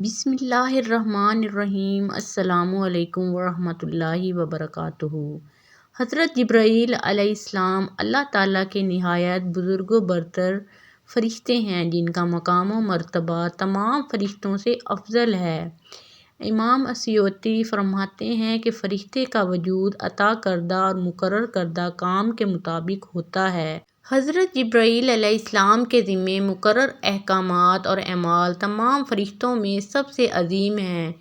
بسم اللہ الرحمن الرحیم۔ السلام علیکم ورحمۃ اللہ وبرکاتہ۔ حضرت جبرائیل علیہ السلام اللہ تعالیٰ کے نہایت بزرگ و برتر فرشتے ہیں جن کا مقام و مرتبہ تمام فرشتوں سے افضل ہے۔ امام السیوطی فرماتے ہیں کہ فرشتے کا وجود عطا کردہ اور مقرر کردہ کام کے مطابق ہوتا ہے۔ حضرت جبرائیل علیہ السلام کے ذمے مقرر احکامات اور اعمال تمام فرشتوں میں سب سے عظیم ہیں،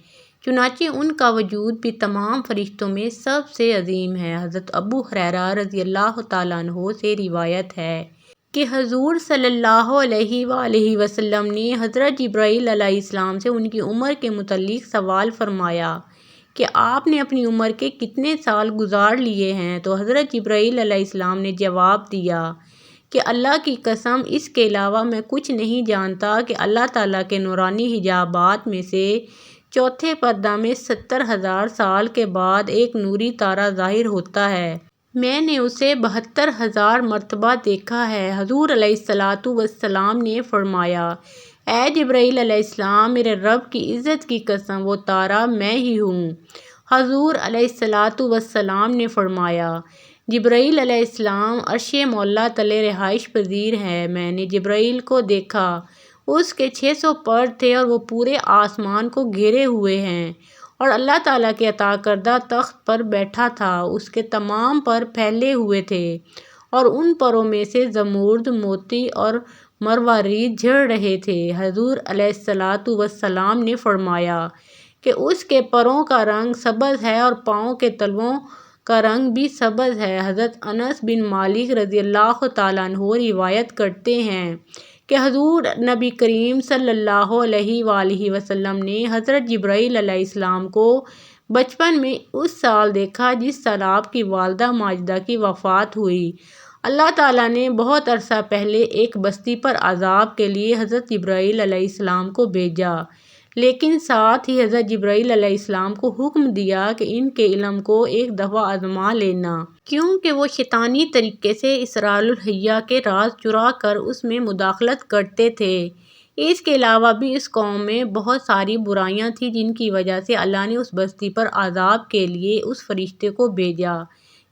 چنانچہ ان کا وجود بھی تمام فرشتوں میں سب سے عظیم ہے۔ حضرت ابو ہریرہ رضی اللہ تعالیٰ عنہ سے روایت ہے کہ حضور صلی اللہ علیہ وآلہ وسلم نے حضرت جبرائیل علیہ السلام سے ان کی عمر کے متعلق سوال فرمایا کہ آپ نے اپنی عمر کے کتنے سال گزار لیے ہیں؟ تو حضرت جبرائیل علیہ السلام نے جواب دیا کہ اللہ کی قسم اس کے علاوہ میں کچھ نہیں جانتا کہ اللہ تعالیٰ کے نورانی حجابات میں سے چوتھے پردہ میں 70,000 سال کے بعد ایک نوری تارہ ظاہر ہوتا ہے۔ میں نے اسے 72,000 مرتبہ دیکھا ہے۔ حضور علیہ الصلاۃ والسلام نے فرمایا، اے جبرائیل علیہ السلام، میرے رب کی عزت کی قسم وہ تارہ میں ہی ہوں۔ حضور علیہ الصلاۃ والسلام نے فرمایا، جبرائیل علیہ السلام عرش معلیٰ تلے رہائش پذیر ہے۔ میں نے جبرائیل کو دیکھا، اس کے 600 پر تھے اور وہ پورے آسمان کو گھیرے ہوئے ہیں اور اللہ تعالیٰ کے عطا کردہ تخت پر بیٹھا تھا۔ اس کے تمام پر پھیلے ہوئے تھے اور ان پروں میں سے زمرد، موتی اور مروارید جھڑ رہے تھے۔ حضور علیہ الصلاۃ والسلام نے فرمایا کہ اس کے پروں کا رنگ سبز ہے اور پاؤں کے تلوؤں کا رنگ بھی سبز ہے۔ حضرت انس بن مالک رضی اللہ تعالیٰ عنہ روایت کرتے ہیں کہ حضور نبی کریم صلی اللہ علیہ وآلہ وسلم نے حضرت جبرائیل علیہ السلام کو بچپن میں اس سال دیکھا جس سال آپ کی والدہ ماجدہ کی وفات ہوئی۔ اللہ تعالیٰ نے بہت عرصہ پہلے ایک بستی پر عذاب کے لیے حضرت جبرائیل علیہ السلام کو بھیجا، لیکن ساتھ ہی حضرت جبرائیل علیہ السلام کو حکم دیا کہ ان کے علم کو ایک دفعہ آزما لینا، کیونکہ وہ شیطانی طریقے سے اسرار الحیہ کے راز چرا کر اس میں مداخلت کرتے تھے۔ اس کے علاوہ بھی اس قوم میں بہت ساری برائیاں تھیں جن کی وجہ سے اللہ نے اس بستی پر عذاب کے لیے اس فرشتے کو بھیجا۔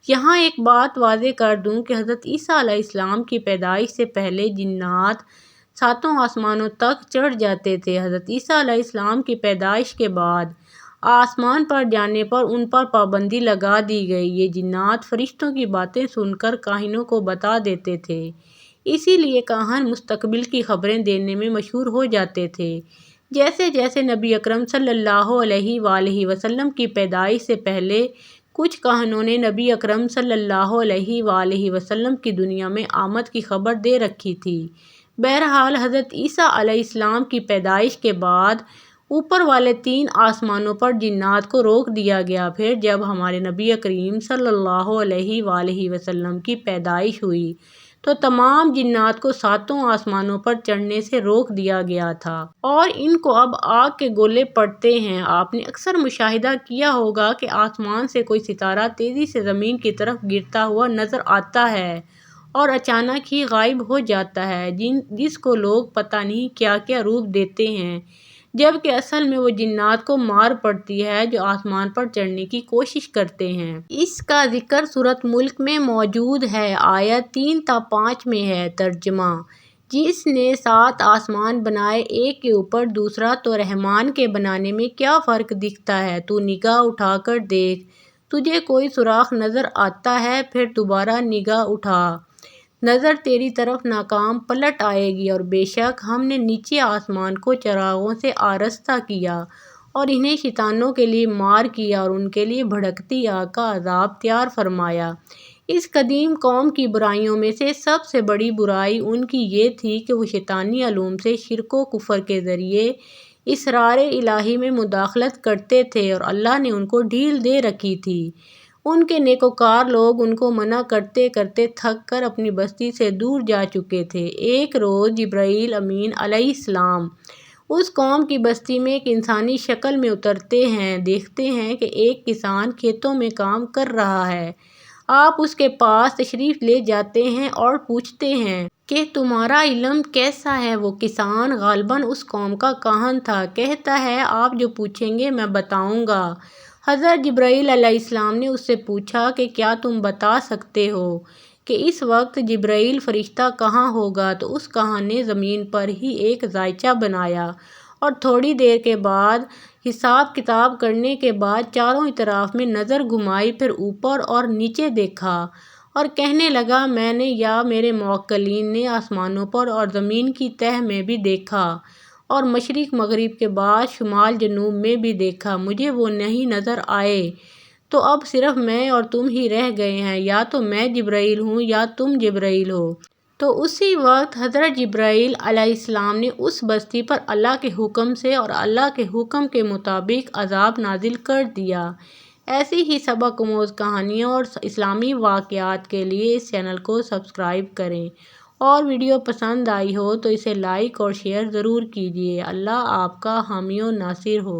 یہاں ایک بات واضح کر دوں کہ حضرت عیسیٰ علیہ السلام کی پیدائش سے پہلے جنات 7 آسمانوں تک چڑھ جاتے تھے۔ حضرت عیسیٰ علیہ السلام کی پیدائش کے بعد آسمان پر جانے پر ان پر پابندی لگا دی گئی۔ یہ جنات فرشتوں کی باتیں سن کر کاہنوں کو بتا دیتے تھے، اسی لیے کاہن مستقبل کی خبریں دینے میں مشہور ہو جاتے تھے۔ جیسے جیسے نبی اکرم صلی اللہ علیہ وآلہ وسلم کی پیدائش سے پہلے کچھ کاہنوں نے نبی اکرم صلی اللہ علیہ وآلہ وسلم کی دنیا میں آمد کی خبر دے رکھی تھی۔ بہرحال حضرت عیسیٰ علیہ السلام کی پیدائش کے بعد اوپر والے 3 آسمانوں پر جنات کو روک دیا گیا۔ پھر جب ہمارے نبی کریم صلی اللہ علیہ وآلہ وسلم کی پیدائش ہوئی تو تمام جنات کو 7 آسمانوں پر چڑھنے سے روک دیا گیا تھا اور ان کو اب آگ کے گولے پڑتے ہیں۔ آپ نے اکثر مشاہدہ کیا ہوگا کہ آسمان سے کوئی ستارہ تیزی سے زمین کی طرف گرتا ہوا نظر آتا ہے اور اچانک ہی غائب ہو جاتا ہے، جس کو لوگ پتہ نہیں کیا کیا روپ دیتے ہیں، جبکہ اصل میں وہ جنات کو مار پڑتی ہے جو آسمان پر چڑھنے کی کوشش کرتے ہیں۔ اس کا ذکر سورۃ ملک میں موجود ہے، آیت 3 تا 5 میں ہے۔ ترجمہ: جس نے 7 آسمان بنائے ایک کے اوپر دوسرا تو رحمان کے بنانے میں کیا فرق دکھتا ہے؟ تو نگاہ اٹھا کر دیکھ، تجھے کوئی سراغ نظر آتا ہے؟ پھر دوبارہ نگاہ اٹھا، نظر تیری طرف ناکام پلٹ آئے گی۔ اور بے شک ہم نے نیچے آسمان کو چراغوں سے آراستہ کیا اور انہیں شیطانوں کے لیے مار کیا اور ان کے لیے بھڑکتی آگ کا عذاب تیار فرمایا۔ اس قدیم قوم کی برائیوں میں سے سب سے بڑی برائی ان کی یہ تھی کہ وہ شیطانی علوم سے شرک و کفر کے ذریعے اسرار الہی میں مداخلت کرتے تھے اور اللہ نے ان کو ڈھیل دے رکھی تھی۔ ان کے نیکوکار لوگ ان کو منع کرتے کرتے تھک کر اپنی بستی سے دور جا چکے تھے۔ ایک روز جبرائیل امین علیہ السلام اس قوم کی بستی میں ایک انسانی شکل میں اترتے ہیں۔ دیکھتے ہیں کہ ایک کسان کھیتوں میں کام کر رہا ہے۔ آپ اس کے پاس تشریف لے جاتے ہیں اور پوچھتے ہیں کہ تمہارا علم کیسا ہے؟ وہ کسان غالباً اس قوم کا کاہن تھا، کہتا ہے آپ جو پوچھیں گے میں بتاؤں گا۔ حضرت جبرائیل علیہ السلام نے اس سے پوچھا کہ کیا تم بتا سکتے ہو کہ اس وقت جبرائیل فرشتہ کہاں ہوگا؟ تو اس کاہن نے زمین پر ہی ایک زائچہ بنایا اور تھوڑی دیر کے بعد حساب کتاب کرنے کے بعد چاروں اطراف میں نظر گھمائی، پھر اوپر اور نیچے دیکھا اور کہنے لگا میں نے یا میرے موکلین نے آسمانوں پر اور زمین کی تہہ میں بھی دیکھا اور مشرق مغرب کے بعد شمال جنوب میں بھی دیکھا، مجھے وہ نہیں نظر آئے، تو اب صرف میں اور تم ہی رہ گئے ہیں، یا تو میں جبرائیل ہوں یا تم جبرائیل ہو۔ تو اسی وقت حضرت جبرائیل علیہ السلام نے اس بستی پر اللہ کے حکم سے اور اللہ کے حکم کے مطابق عذاب نازل کر دیا۔ ایسی ہی سبق آموز کہانیوں اور اسلامی واقعات کے لیے اس چینل کو سبسکرائب کریں، اور ویڈیو پسند آئی ہو تو اسے لائک اور شیئر ضرور کیجیے۔ اللہ آپ کا حامی و ناصر ہو۔